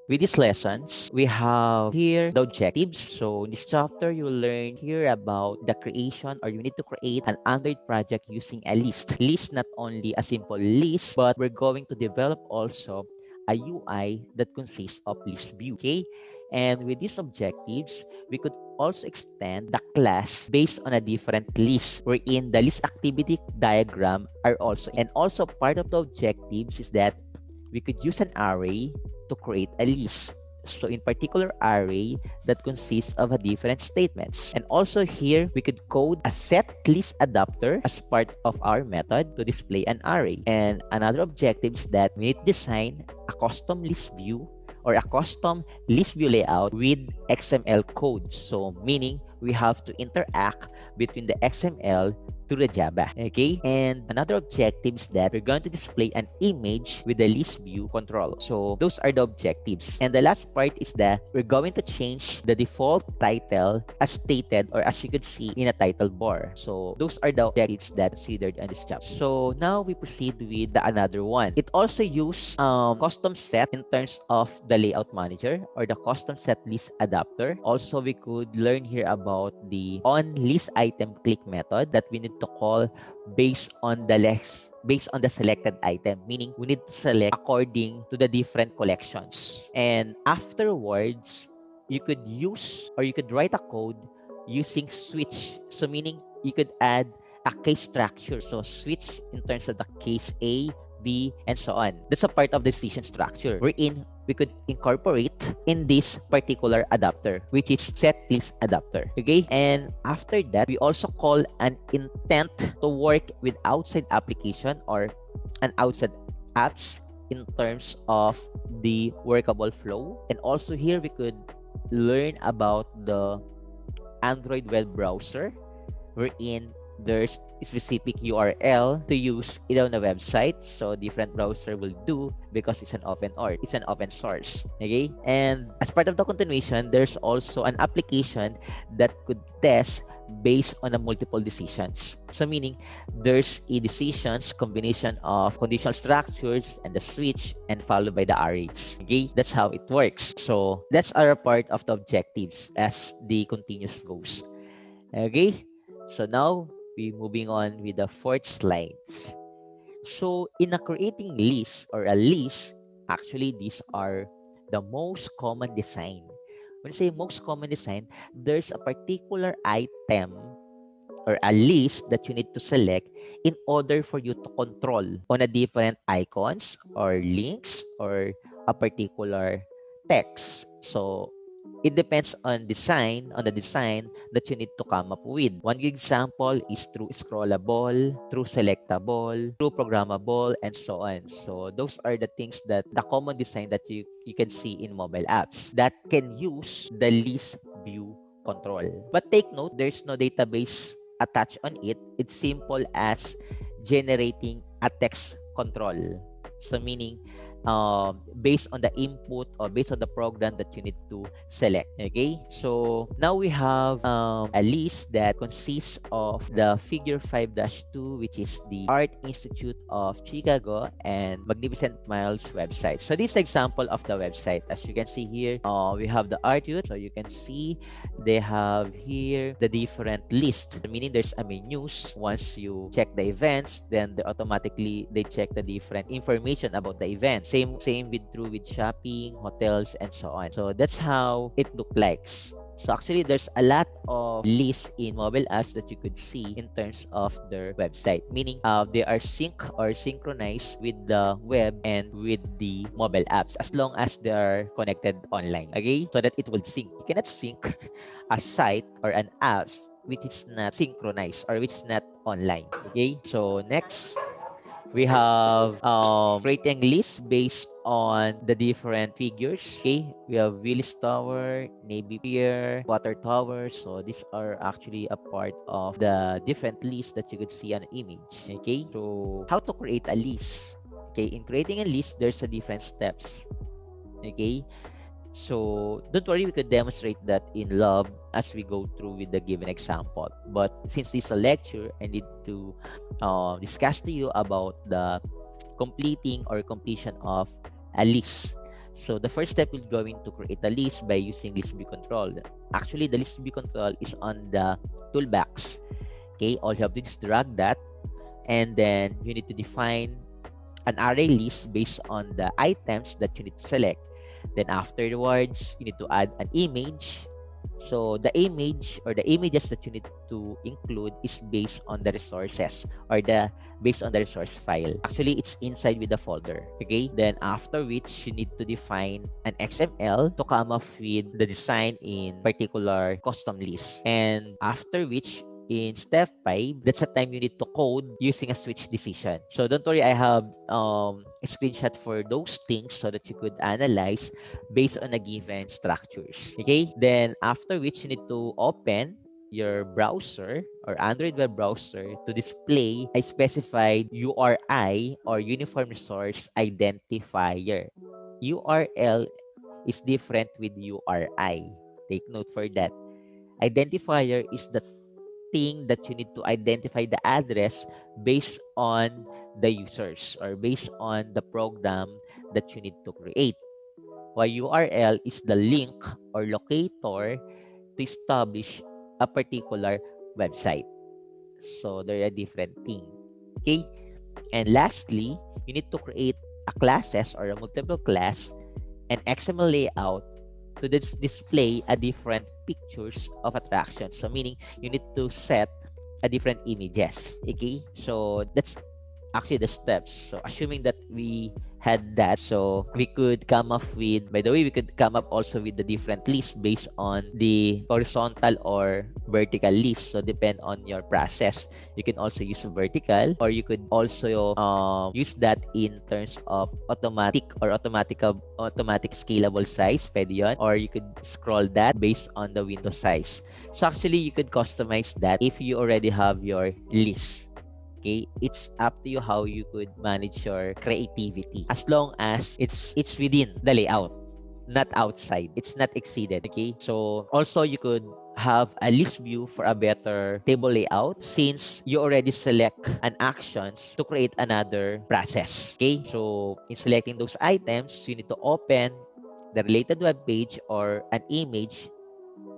With these lessons, we have here the objectives. So in this chapter, you will learn here about the creation, or you need to create an Android project using a list. List, not only a simple list, but we're going to develop also a UI that consists of list view. Okay. And with these objectives, we could also extend the class based on a different list, wherein the list activity diagram are also, and also part of the objectives is that we could use an array to create a list. So in particular array that consists of a different statements. And also here, we could code a set list adapter as part of our method to display an array. And another objective is that we need to design a custom list view or a custom list view layout with XML code. So meaning we have to interact between the XML to the Java. Okay? And another objective is that we're going to display an image with the list view control. So those are the objectives. And the last part is that we're going to change the default title as stated, or as you could see in a title bar. So those are the objectives that considered in this chapter. So now we proceed with the another one. It also use custom set in terms of the layout manager or the custom set list adapter. Also, we could learn here about the on list item click method that we need to call based on the selected item, meaning we need to select according to the different collections. And afterwards, you could use or you could write a code using switch. So meaning you could add a case structure. So switch in terms of the case A, B, and so on. That's a part of the decision structure wherein we could incorporate in this particular adapter, which is set list adapter. Okay? And after that, we also call an intent to work with outside application or an outside apps in terms of the workable flow. And also here, we could learn about the Android web browser wherein there's a specific URL to use it on the website. So different browser will do because it's an open source. Okay. And as part of the continuation, there's also an application that could test based on a multiple decisions. So meaning there's a decisions combination of conditional structures and the switch and followed by the arrays. Okay, that's how it works. So that's our part of the objectives as the continuous goes. Okay, so now we moving on with the fourth slides. So in a creating list or a list, actually these are the most common design. When I say most common design, there's a particular item or a list that you need to select in order for you to control on a different icons or links or a particular text. So it depends on the design that you need to come up with. One example is through scrollable, through selectable, through programmable, and so on. So those are the things that the common design that you can see in mobile apps that can use the list view control. But take note, there's no database attached on it. It's simple as generating a text control. So meaning based on the input or based on the program that you need to select. Okay, so now we have a list that consists of the figure 5-2, which is the Art Institute of Chicago and Magnificent Miles website. So this example of the website, as you can see here, we have the Art Youth. So you can see they have here the different list, meaning there's a menus. Once you check the events, then they check the different information about the event. Same with shopping, hotels, and so on. So that's how it look like. So actually, there's a lot of lists in mobile apps that you could see in terms of their website, meaning they are synchronized with the web and with the mobile apps as long as they are connected online. Okay, so that it will sync. You cannot sync a site or an apps which is not synchronized or which is not online. Okay, so next we have creating list based on the different figures. Okay, we have Willis Tower, Navy Pier, Water Tower. So these are actually a part of the different lists that you could see on an image. Okay, so how to create a list? Okay, in creating a list, there's a different steps. Okay, so don't worry, we could demonstrate that in lab as we go through with the given example. But since this is a lecture, I need to discuss to you about the completing or completion of a list. So the first step is going to create a list by using list view control. Actually, the list view control is on the toolbox. Okay, all you have to do is drag that, and then you need to define an array list based on the items that you need to select. Then afterwards, you need to add an image. So the image or the images that you need to include is based on the resources or the based on the resource file. Actually, it's inside with the folder. Okay. Then after which you need to define an XML to come up with the design in particular custom list. And after which in step 5, that's the time you need to code using a switch decision. So don't worry, I have a screenshot for those things so that you could analyze based on a given structures. Okay, then after which you need to open your browser or Android web browser to display a specified URI or Uniform Resource Identifier. URL is different with URI. Take note for that. Identifier is the thing that you need to identify the address based on the users or based on the program that you need to create. While URL is the link or locator to establish a particular website. So they're a different thing. Okay? And lastly, you need to create a classes or a multiple class and XML layout to display a different pictures of attractions. So meaning you need to set a different images. Okay, so that's actually the steps. So assuming that we had that, so we could come up with, by the way, we could come up also with the different lists based on the horizontal or vertical list. So depend on your process. You can also use vertical, or you could also use that in terms of automatic or automatic scalable size, pwede yun. Or you could scroll that based on the window size. So actually, you could customize that if you already have your list. Okay, it's up to you how you could manage your creativity as long as it's within the layout, not outside. It's not exceeded. Okay, so also you could have a list view for a better table layout since you already select an actions to create another process. Okay, so in selecting those items, you need to open the related web page or an image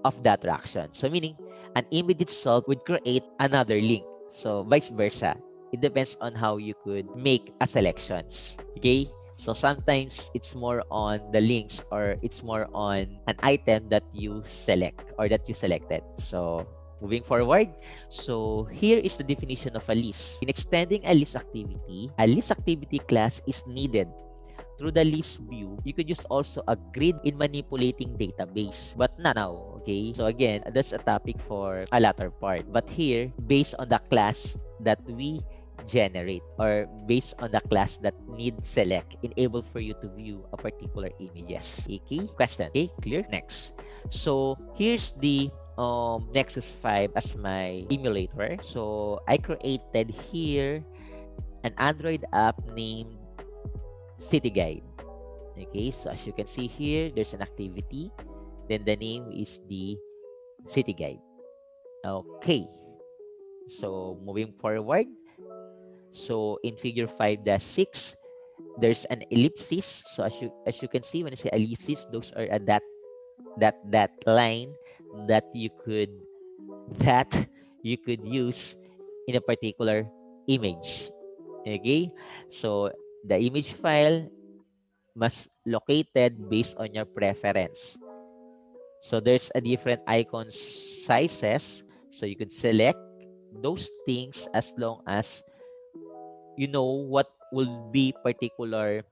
of that action. So meaning an image itself would create another link. So vice versa. It depends on how you could make a selections. Okay? So sometimes it's more on the links or it's more on an item that you select or that you selected. So moving forward, so here is the definition of a list. In extending a list activity class is needed. Through the list view, you could use also a grid in manipulating database, but not now, okay? So again, that's a topic for a latter part. But here, based on the class that we generate or based on the class that need select, enable for you to view a particular images. Okay? Question. Okay? Clear? Next. So here's the Nexus 5 as my emulator. So I created here an Android app named City Guide. Okay, so as you can see here, there's an activity. Then the name is the City Guide. Okay, so moving forward. So in figure 5-6, there's an ellipsis. So as you can see, when I say ellipsis, those are a that line that you could use in a particular image. Okay, so the image file must located based on your preference. So there's a different icon sizes. So you could select those things as long as you know what will be particular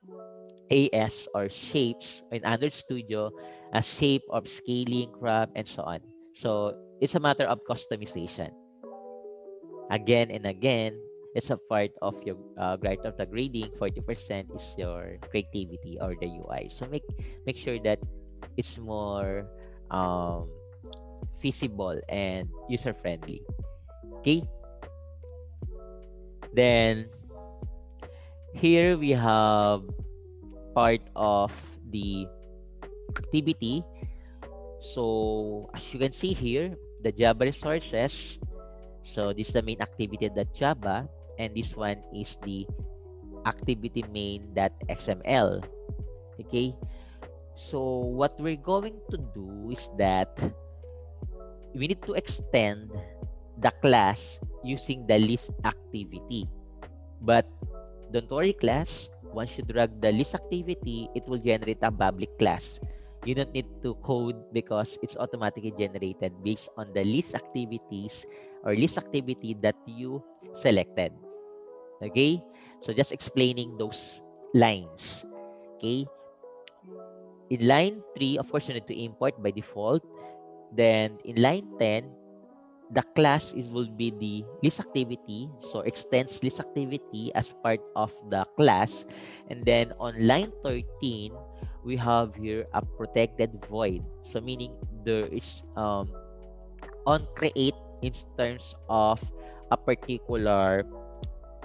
AS or shapes in Android Studio as shape of scaling, crop, and so on. So it's a matter of customization. Again and again, it's a part of your of the grading. 40% is your creativity or the UI. So make sure that it's more feasible and user friendly. Okay. Then here we have part of the activity. So as you can see here, the Java resources. So this is the main activity that Java, and this one is the activity main.xml. Okay, so what we're going to do is that we need to extend the class using the list activity. But don't worry, class. Once you drag the list activity, it will generate a public class. You don't need to code because it's automatically generated based on the list activities or list activity that you selected. Okay? So just explaining those lines. Okay? In line 3, of course, you need to import by default. Then in line 10, the class will be the list activity, so extends list activity as part of the class. And then on line 13, we have here a protected void, so meaning there is on create in terms of a particular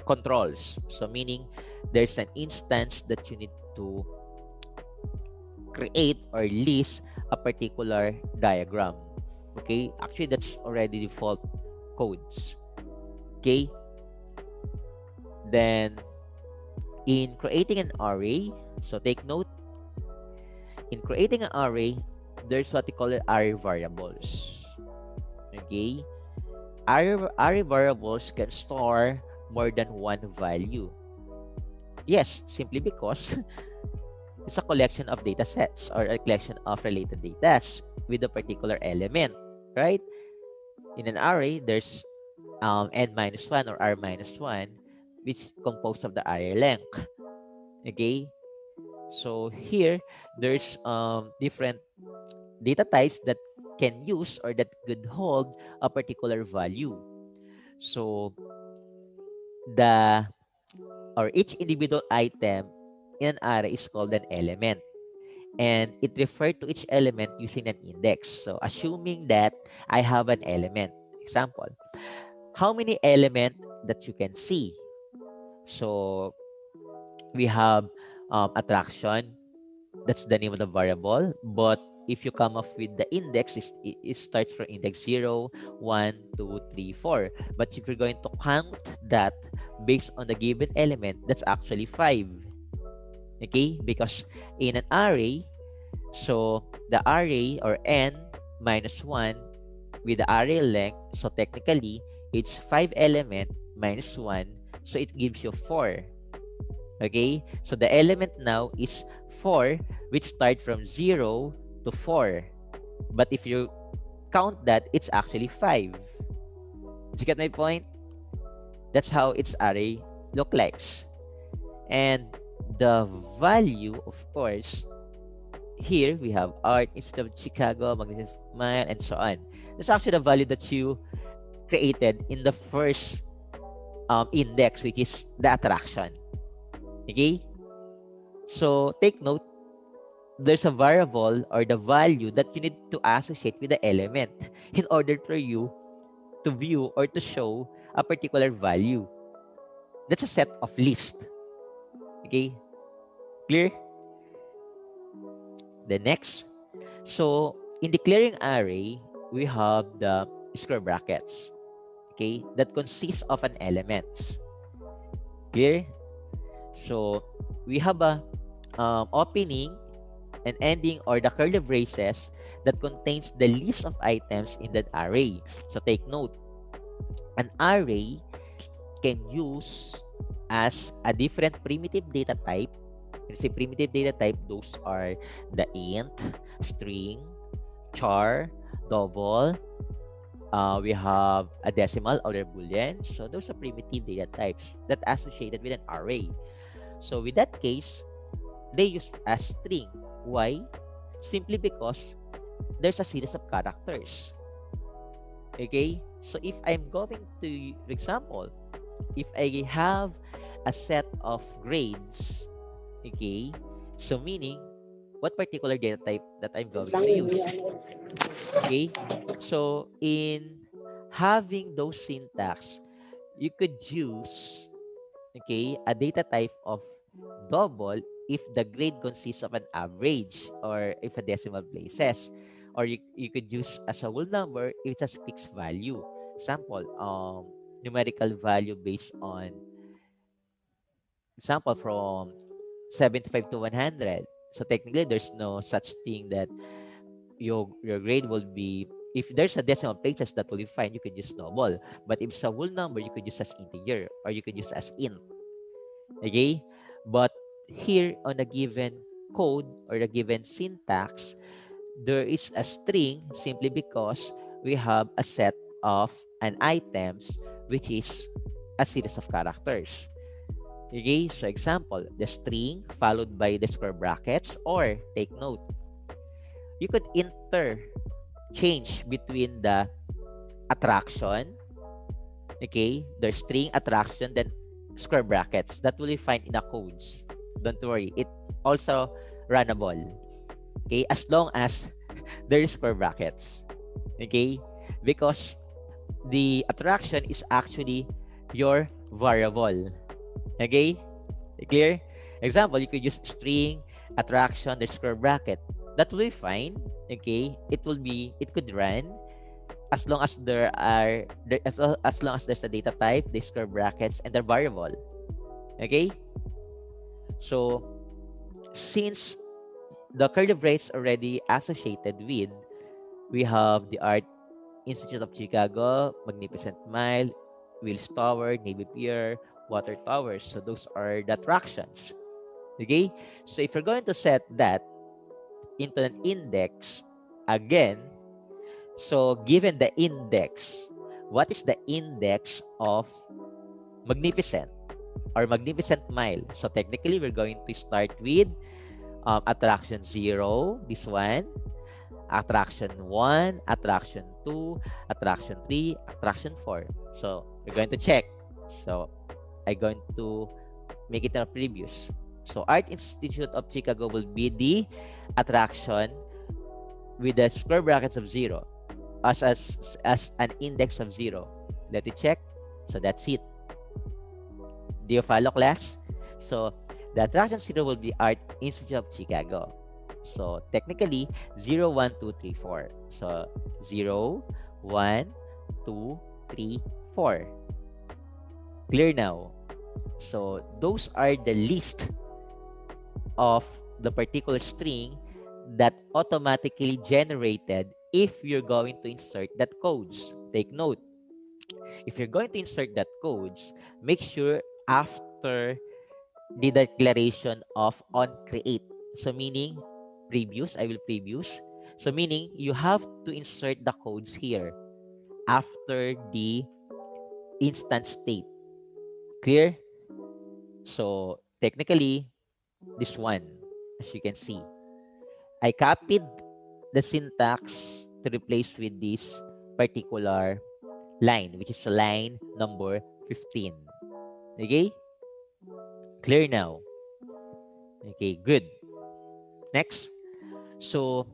controls, so meaning there's an instance that you need to create or list a particular diagram. Okay, actually that's already default codes. Okay, then in creating an array, so take note, in creating an array, there's what we call it array variables. Okay, array variables can store more than one value. Yes, simply because it's a collection of data sets or a collection of related data with a particular element, right? In an array, there's n minus 1 or r minus 1, which is composed of the array length. Okay, so here there's different data types that can use or that could hold a particular value. So the or each individual item in an array is called an element, and it referred to each element using an index. So assuming that I have an element, example, how many element that you can see? So we have attraction, that's the name of the variable, but if you come up with the index, it starts from index 0, 1, 2, 3, 4. But if you're going to count that based on the given element, that's actually 5. Okay, because in an array, so the array or n minus 1 with the array length, so technically it's 5 element minus 1, so it gives you 4. Okay, so the element now is 4, which start from 0 to 4. But if you count that, it's actually 5. Did you get my point? That's how its array look like. And the value, of course, here we have Art, Institute of Chicago, Magnificent Smile, and so on. That's actually the value that you created in the first index, which is the attraction. Okay? So take note, there's a variable or the value that you need to associate with the element in order for you to view or to show a particular value. That's a set of list. Okay? Clear? The next. So in declaring array, we have the square brackets. Okay? That consists of an element. Clear? So we have a opening and ending or the curly braces that contains the list of items in that array. So take note, an array can use as a different primitive data type. When you say primitive data type, those are the int, string, char, double. We have a decimal or a boolean. So those are primitive data types that associated with an array. So with that case, they use a string. Why? Simply because there's a series of characters. Okay? So if I'm going to, for example, if I have a set of grades, okay, so meaning what particular data type that I'm going to use. Okay? So in having those syntax, you could use, okay, a data type of double if the grade consists of an average or if a decimal places, or you could use as a whole number if it's a fixed value. Example, numerical value based on example, from 75 to 100. So technically, there's no such thing that your grade will be, if there's a decimal places, that will be fine. You could use double. But if it's a whole number, you could use as integer or you could use as int. Okay? But here on a given code or a given syntax, there is a string simply because we have a set of an items which is a series of characters. Okay, so example, the string followed by the square brackets, or take note, you could interchange between the attraction, okay, the string attraction, then square brackets. That will be fine in the codes. Don't worry, it also runnable. Okay, as long as there is square brackets. Okay, because the attraction is actually your variable. Okay, clear? Example, you could use string attraction, the square bracket. That will be fine. Okay, it could run as long as as long as there's a data type, the square brackets, and the variable. Okay, so since the curly braces already associated with, we have the Art Institute of Chicago, Magnificent Mile, Wills Tower, Navy Pier, Water Towers. So those are the attractions. Okay, so if you're going to set that into an index again, so given the index, what is the index of Magnificent or Magnificent Mile? So technically, we're going to start with attraction 0, this one, attraction 1, attraction 2, attraction 3, attraction 4. So we're going to check. So I'm going to make it a previous. So Art Institute of Chicago will be the attraction with the square brackets of 0 as an index of 0. Let me check. So that's it. Do you follow, class? So the attraction 0 will be Art Institute of Chicago. So technically 0, 1, 2, 3, 4. So 0, 1, 2, 3, 4. Clear now? So those are the list of the particular string that automatically generated if you're going to insert that codes. Take note. If you're going to insert that codes, make sure after the declaration of on create. So meaning previous, I will previous. So meaning you have to insert the codes here after the instance state. Clear? So technically, this one, as you can see, I copied the syntax to replace with this particular line, which is line number 15. Okay? Clear now? Okay, good. Next. So,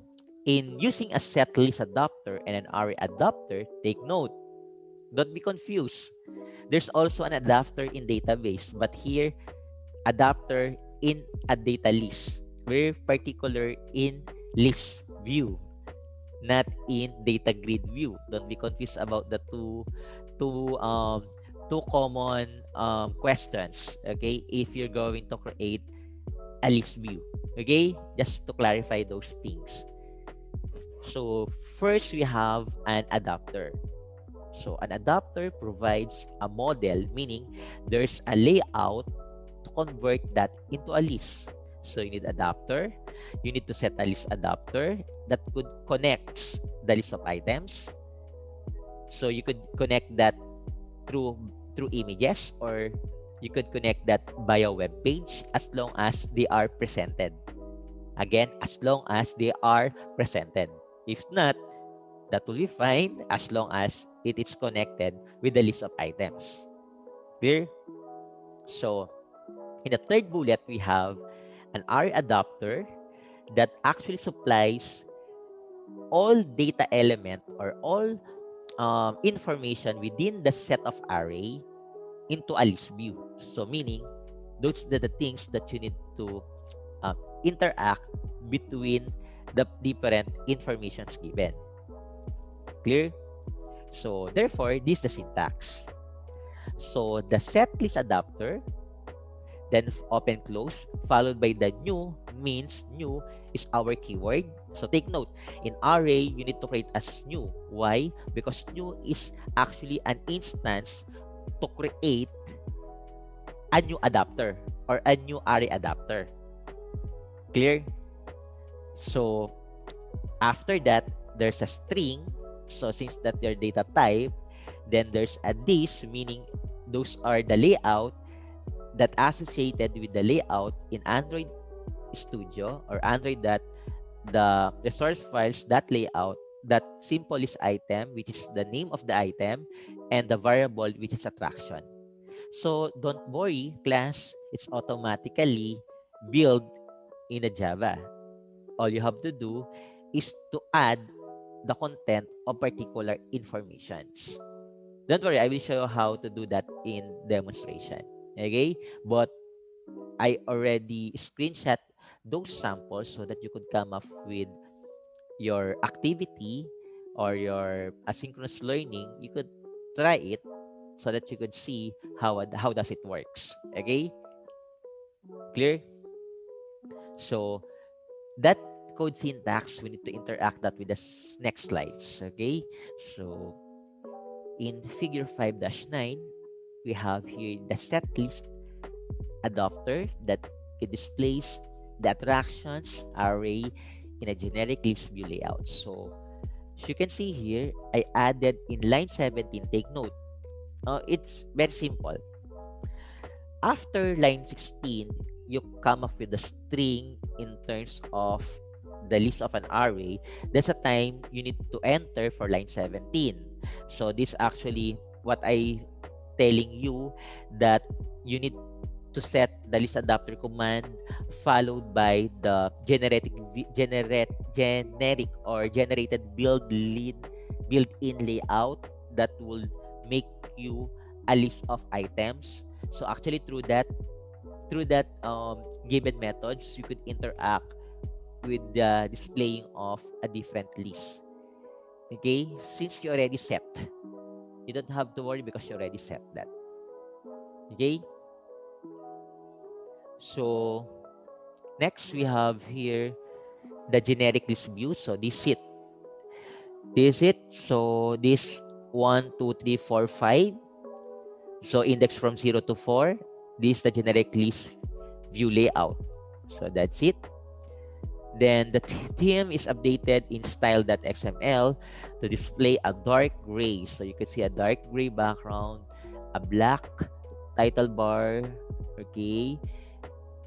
in using a set list adapter and an array adapter, take note. Don't be confused. There's also an adapter in database, but here, adapter in a data list. We're particular in list view, not in data grid view. Don't be confused about the two common questions. Okay, if you're going to create a list view. Okay, just to clarify those things. So first we have an adapter. So an adapter provides a model, meaning there's a layout to convert that into a list. So you need adapter. You need to set a list adapter that could connect the list of items. So you could connect that through images, or you could connect that via web page as long as they are presented. Again, as long as they are presented. If not, that will be fine as long as it is connected with the list of items. Clear? So, in the third bullet, we have an array adapter that actually supplies all data element or all information within the set of array into a list view. So, meaning, those are the things that you need to interact between the different informations given. Clear? So therefore, this is the syntax. So the set list adapter then open close, followed by the new means new is our keyword. So take note, in array, you need to create as new. Why? Because new is actually an instance to create a new adapter or a new array adapter. Clear? So after that, there's a string. So since that's your data type, then there's a this, meaning those are the layout that associated with the layout in Android Studio or Android, that the resource files, that layout, that symbol is item, which is the name of the item, and the variable, which is attraction. So don't worry, class, it's automatically built in a Java. All you have to do is to add the content of particular informations. Don't worry, I will show you how to do that in demonstration. Okay? But I already screenshot those samples so that you could come up with your activity or your asynchronous learning. You could try it so that you could see how does it works. Okay? Clear? So that code syntax, we need to interact that with the next slides. Okay? So in figure 5-9, we have here the set list adapter that it displays the attractions array in a generic list view layout. So as you can see here, I added in line 17, take note. It's very simple. After line 16, you come up with a string in terms of the list of an array. That's a time you need to enter for line 17. So this actually what I telling you, that you need to set the list adapter command followed by the generic or generated built-in layout that will make you a list of items. So actually through that given methods, you could interact with the displaying of a different list. Okay, since you already set, you don't have to worry because you already set that. Okay, so next we have here the generic list view. So this is it. So this 1 2 3 4 5, so index from 0 to 4. This is the generic list view layout. So that's it. Then the theme is updated in style.xml to display a dark gray. So you can see a dark gray background, a black title bar, okay,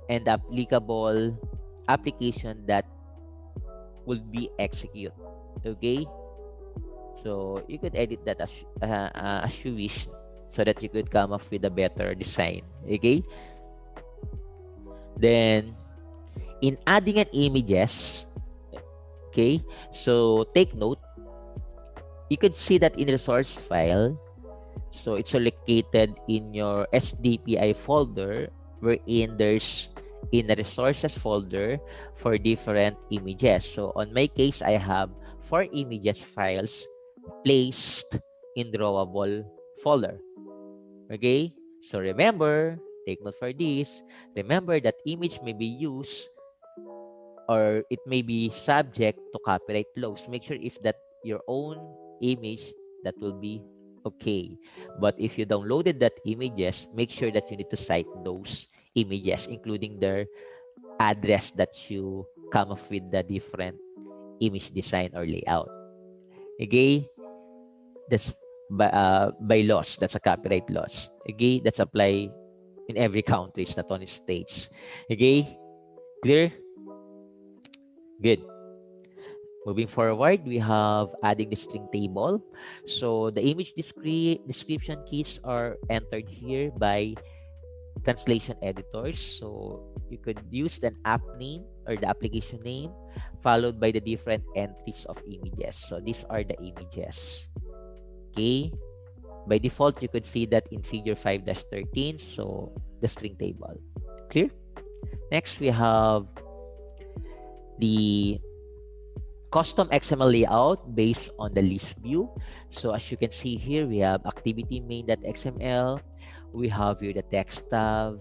and the applicable application that will be executed. Okay, so you could edit that as you wish so that you could come up with a better design. Okay, then in adding an images, okay, so take note, you could see that in the source file, so it's located in your SDPI folder, wherein there's in the resources folder for different images. So on my case, I have 4 images files placed in drawable folder. Okay, so remember, take note for this, remember that image may be used or it may be subject to copyright laws. Make sure if that your own image, that will be okay. But if you downloaded that images, make sure that you need to cite those images, including their address that you come up with the different image design or layout. Okay, that's by laws. That's a copyright laws. Okay, that's apply in every country, it's not only states. Okay, clear? Good. Moving forward, we have adding the string table. So the image description keys are entered here by translation editors. So you could use an app name or the application name followed by the different entries of images. So these are the images. Okay. By default, you could see that in figure 5-13. So the string table. Clear? Next, we have the custom XML layout based on the list view. So as you can see here, we have activity main.xml. We have here the text tab,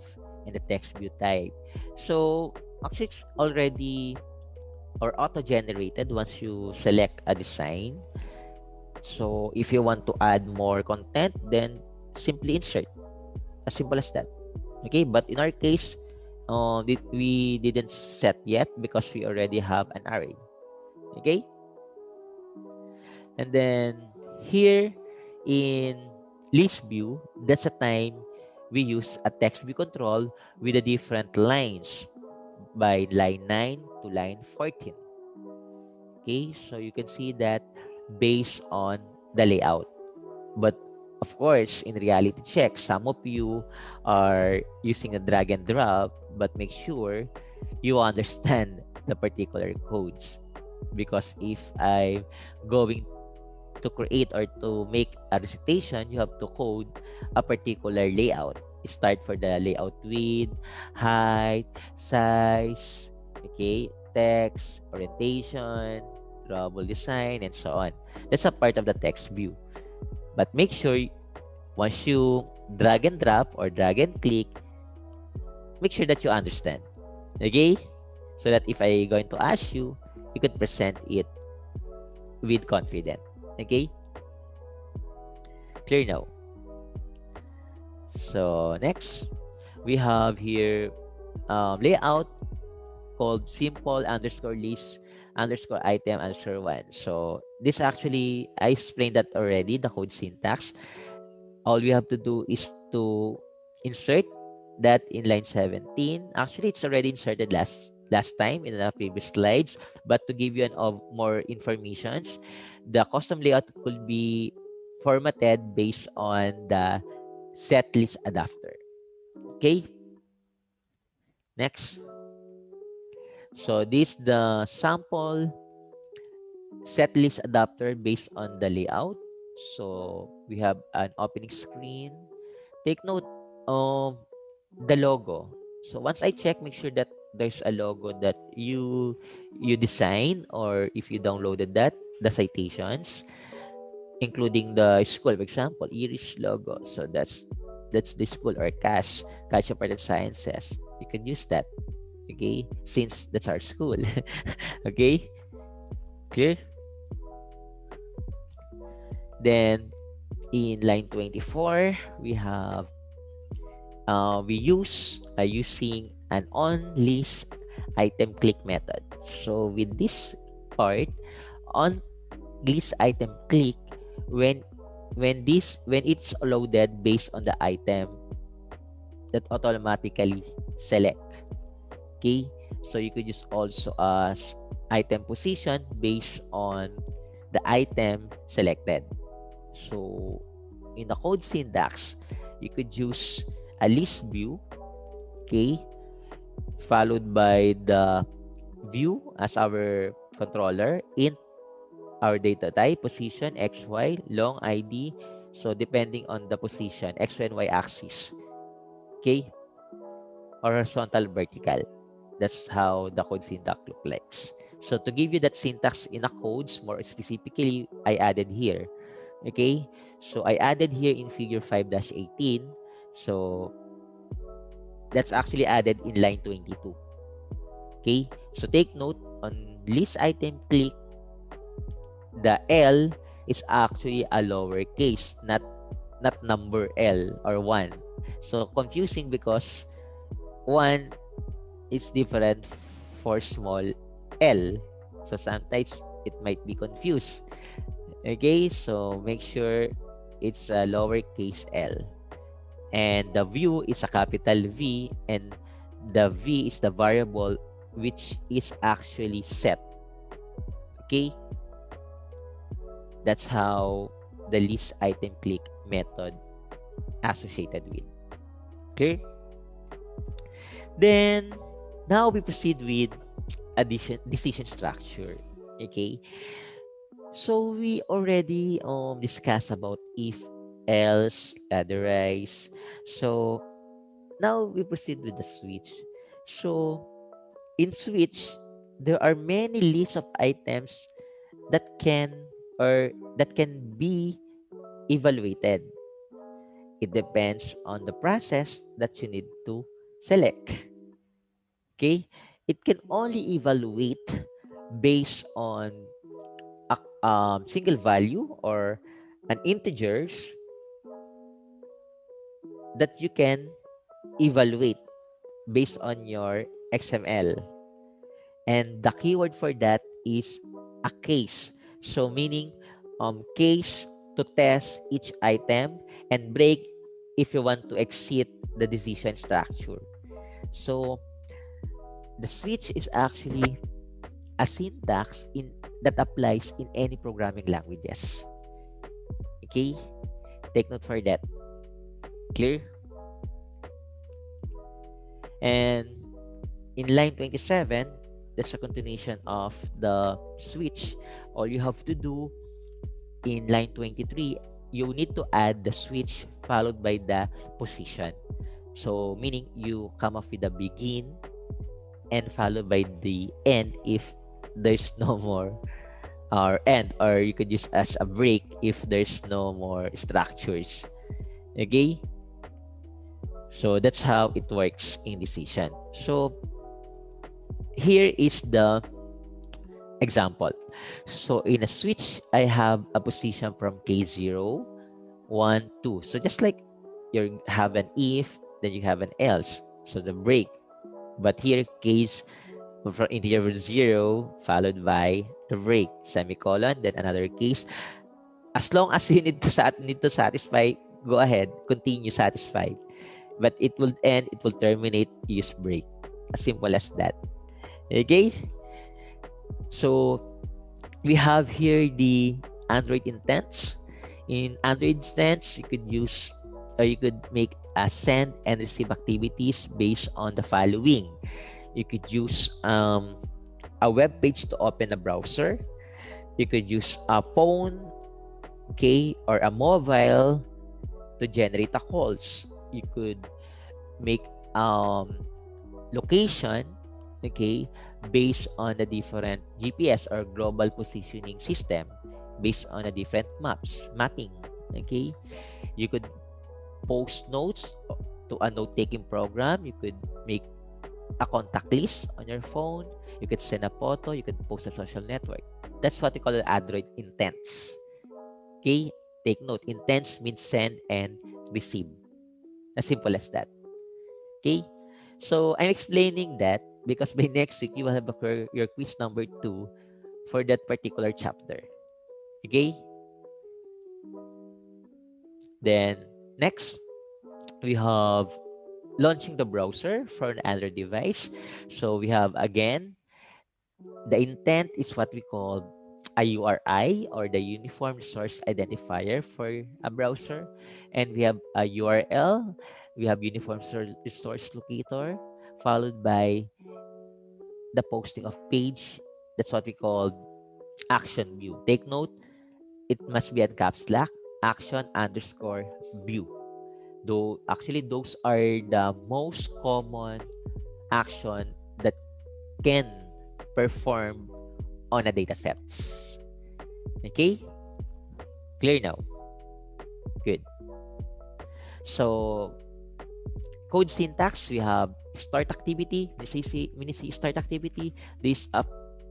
and the text view type. So actually it's already or auto-generated once you select a design. So if you want to add more content, then simply insert. As simple as that. Okay, but in our case, we didn't set yet because we already have an array. Okay, and then here in list view, that's a time we use a text view control with the different lines by line 9 to line 14. Okay, so you can see that based on the layout. But of course, in reality check, some of you are using a drag and drop, but make sure you understand the particular codes. Because if I'm going to create or to make a recitation, you have to code a particular layout. Start for the layout width, height, size, okay, text, orientation, drawable design, and so on. That's a part of the text view. But make sure once you drag and drop or drag and click, make sure that you understand. Okay? So that if I going to ask you, you could present it with confidence. Okay? Clear now. So next, we have here layout called simple underscore list underscore item underscore one. So this actually, I explained that already, the code syntax. All we have to do is to insert that in line 17. Actually, it's already inserted last time in the previous slides, but to give you an of more informations, the custom layout could be formatted based on the set list adapter. Okay, next. So this the sample set list adapter based on the layout. So we have an opening screen. Take note of the logo. So once I check, make sure that there's a logo that you design, or if you downloaded that, the citations, including the school, for example, Iris logo. So that's the school, or CAS, Culture Applied Sciences. You can use that. Okay, since that's our school. Okay, clear. Then in line 24, we have we use using an on list item click method. So with this part, on list item click, when when it's loaded based on the item, that automatically select. Okay, so you could use also as item position based on the item selected. So in the code syntax, you could use a list view, okay, followed by the view as our controller, int our data type, position, xy, long id. So depending on the position, x and y axis, okay, horizontal, vertical. That's how the code syntax look like. So to give you that syntax in a codes more specifically, I added here. Okay, so I added here in figure 5-18. So that's actually added in line 22. Okay, so take note on list item click, the L is actually a lowercase, not number L or 1. So confusing because 1 is different for small L. So sometimes it might be confused. Okay, so make sure it's a lowercase L. And the view is a capital V, and the V is the variable which is actually set. Okay, that's how the list item click method associated with. Okay, then now we proceed with decision structure. Okay, so we already discussed about if, else, otherwise. So now we proceed with the switch. So in switch, there are many lists of items that can that can be evaluated. It depends on the process that you need to select. Okay, it can only evaluate based on a single value or an integers that you can evaluate based on your XML. And the keyword for that is a case. So meaning case to test each item and break if you want to exit the decision structure. So the switch is actually a syntax that applies in any programming languages. Okay? Take note for that. Clear? And in line 27, that's a continuation of the switch. All you have to do in line 23, you need to add the switch followed by the position. So meaning you come up with the begin and followed by the end if there's no more, or end, or you could use as a break if there's no more structures. Okay, so that's how it works in decision. So here is the example. So in a switch, I have a position from k0, 1, 2. So just like you have an if, then you have an else. So the break. But here, case from integer 0 followed by the break, semicolon, then another case. As long as you need to satisfy, go ahead, continue satisfied. But it will end, it will terminate, use break. As simple as that. Okay? So we have here the Android intents. In Android intents, you could use or you could make a send and receive activities based on the following. You could use a web page to open a browser. You could use a phone, okay, or a mobile to generate a calls. You could make location, okay, based on the different GPS or global positioning system based on the different mapping. Okay, you could post notes to a note-taking program. You could make a contact list on your phone. You could send a photo. You could post a social network. That's what we call Android intents. Okay, take note. Intents means send and receive. As simple as that. Okay, so I'm explaining that because by next week you will have your quiz number 2 for that particular chapter. Okay, then next we have launching the browser for an Android device. So we have again the intent is what we call a URI or the Uniform Resource Identifier for a browser, and we have a URL. We have Uniform Resource Locator followed by the posting of page. That's what we call action view. Take note, it must be in caps lock, action underscore view. Though actually those are the most common action that can perform on a data sets. Okay? Clear now? Good. So code syntax, we have start activity. When you see start activity, this is a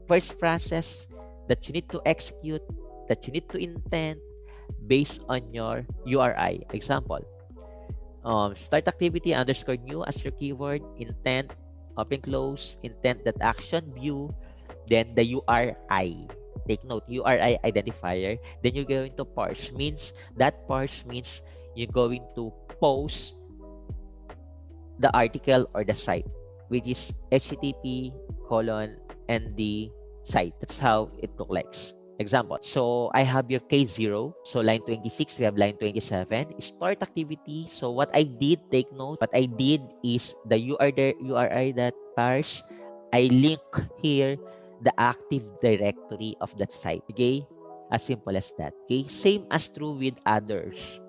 first process that you need to execute, that you need to intend based on your URI. Example, start activity underscore new as your keyword, intent, open close, intent that action view, then the URI. Take note, URI identifier. Then you're going to parse. Parse means you're going to post the article or the site, which is HTTP colon and the site. That's how it looks like. Example, so I have your K0. So line 26, we have line 27. Start activity. So what I did, take note, what I did is the URI that parse, I link here the active directory of that site. Okay? As simple as that. Okay? Same as true with others.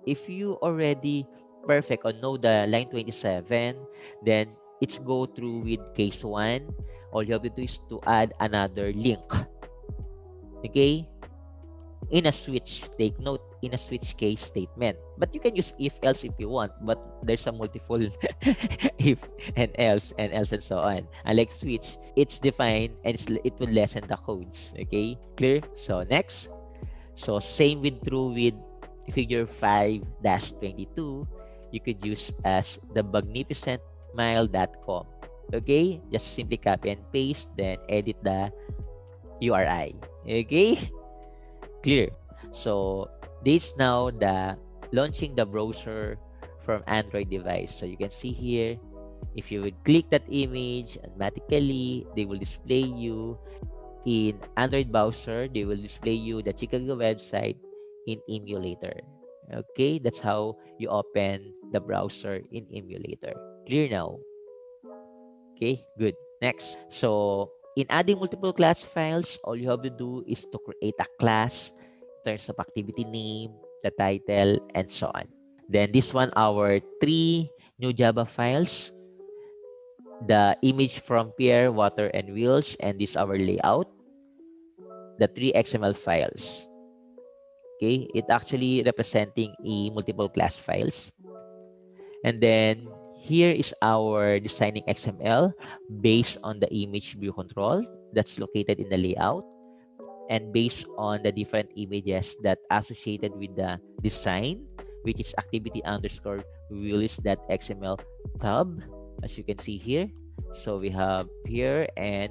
If you already perfect or know the line 27, then it's go through with case 1. All you have to do is to add another link. Okay? in a switch. Take note, in a switch case statement. But you can use if else if you want, but there's a multiple if and else and so on. Unlike switch, it's defined and it will lessen the codes. Okay, clear? So next, so same with true with figure 5-22. You could use as the magnificentmile.com. Okay, just simply copy and paste, then edit the URI. Okay, clear. So this now the launching the browser from Android device. So you can see here, if you would click that image, automatically they will display you in Android browser. They will display you the Chicago website in emulator. Okay, that's how you open the browser in emulator. Clear now? Okay, good. Next. So in adding multiple class files, all you have to do is to create a class in terms of activity name, the title, and so on. Then this one, our 3 new Java files, the image from Pierre, water, and wheels, and this our layout, the 3 XML files. Okay, it actually representing a multiple class files. And then here is our designing XML based on the image view control that's located in the layout, and based on the different images that associated with the design, which is activity underscore release.xml tab, as you can see here. So we have here and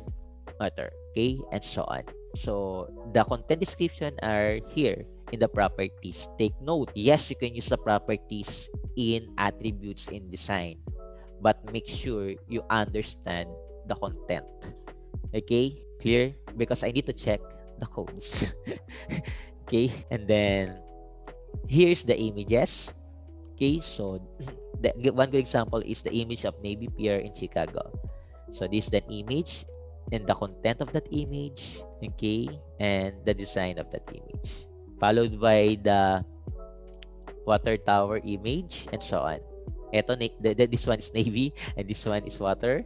other, okay, and so on. So the content description are here in the properties. Take note, yes, you can use the properties in attributes in design, but make sure you understand the content. Okay, clear? Because I need to check the codes. Okay, and then here's the images. Okay, so one good example is the image of Navy Pier in Chicago. So this is the image and the content of that image, okay, and the design of that image, followed by the water tower image and so on. This one is Navy and this one is water.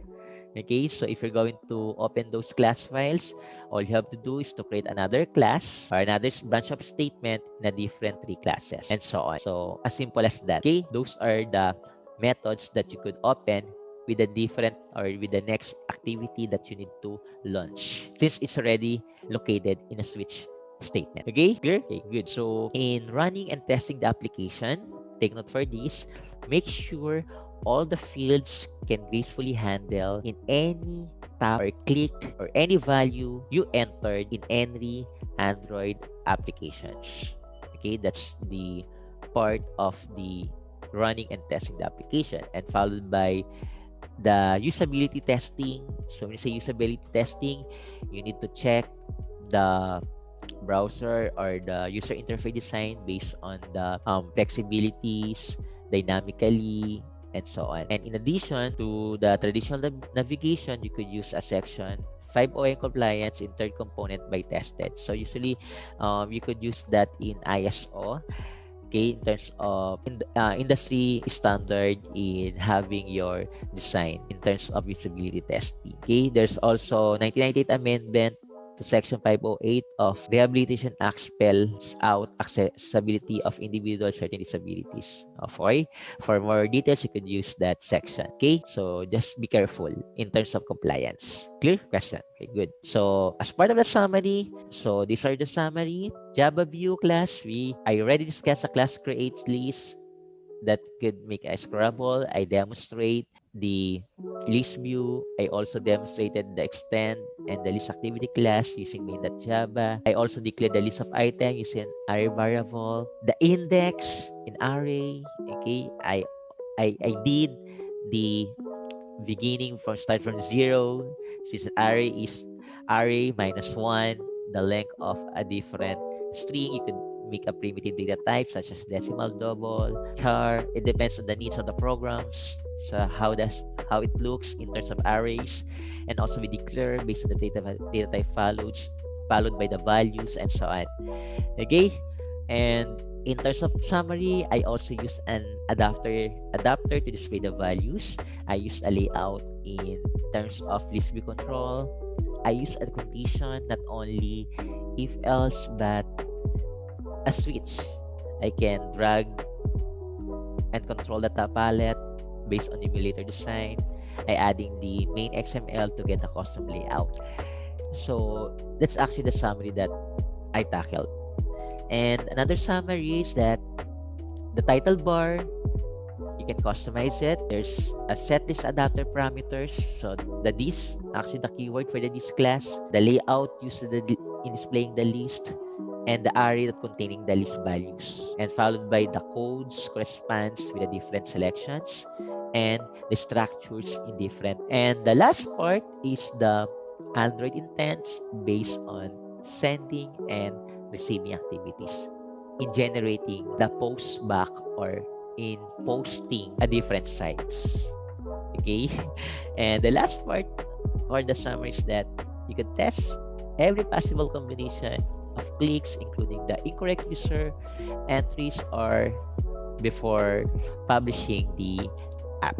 Okay, so if you're going to open those class files, all you have to do is to create another class or another branch of statement in a different 3 classes and so on. So as simple as that. Okay, those are the methods that you could open with the different or with the next activity that you need to launch, since it's already located in a switch statement. Okay, clear? Okay, good. So in running and testing the application, take note for this, make sure all the fields can gracefully handle in any tap or click or any value you entered in any Android applications. Okay, that's the part of the running and testing the application, and followed by the usability testing. So when you say usability testing, you need to check the browser or the user interface design based on the flexibilities, dynamically, and so on. And in addition to the traditional navigation, you could use a section 5ON compliance in third component by tested. So usually you could use that in ISO, okay, in terms of industry standard in having your design in terms of usability testing. Okay, there's also 1998 amendment to Section 508 of Rehabilitation Act spells out accessibility of individuals with certain disabilities. Okay? For more details, you could use that section. Okay? So just be careful in terms of compliance. Clear? Question? Okay, good. So as part of the summary, so these are the summary. Java View class, I already discussed a class create list that could make a scrabble. I demonstrate the list view. I also demonstrated the extend and the list activity class using main.java. I also declared the list of items using array variable, the index in array. Okay, I did the beginning from start from 0, since an array is array minus 1, the length of a different string. You could make a primitive data type such as decimal, double, char. It depends on the needs of the programs. So how it looks in terms of arrays, and also we declare based on the data type followed by the values and so on. Okay, and in terms of summary, I also use an adapter to display the values. I use a layout in terms of list view control. I use a condition, not only if else, but a switch. I can drag and control the tab palette based on emulator design. I adding the main XML to get a custom layout. So that's actually the summary that I tackled. And another summary is that the title bar, you can customize it. There's a set this adapter parameters. So the this, actually the keyword for the this class, the layout used in displaying the list, and the array that containing the list values, and followed by the codes corresponds with the different selections and the structures in different. And the last part is the Android intents based on sending and receiving activities in generating the post back or in posting a different sites. Okay. And the last part or the summary is that you can test every possible combination of clicks, including the incorrect user entries or before publishing the app.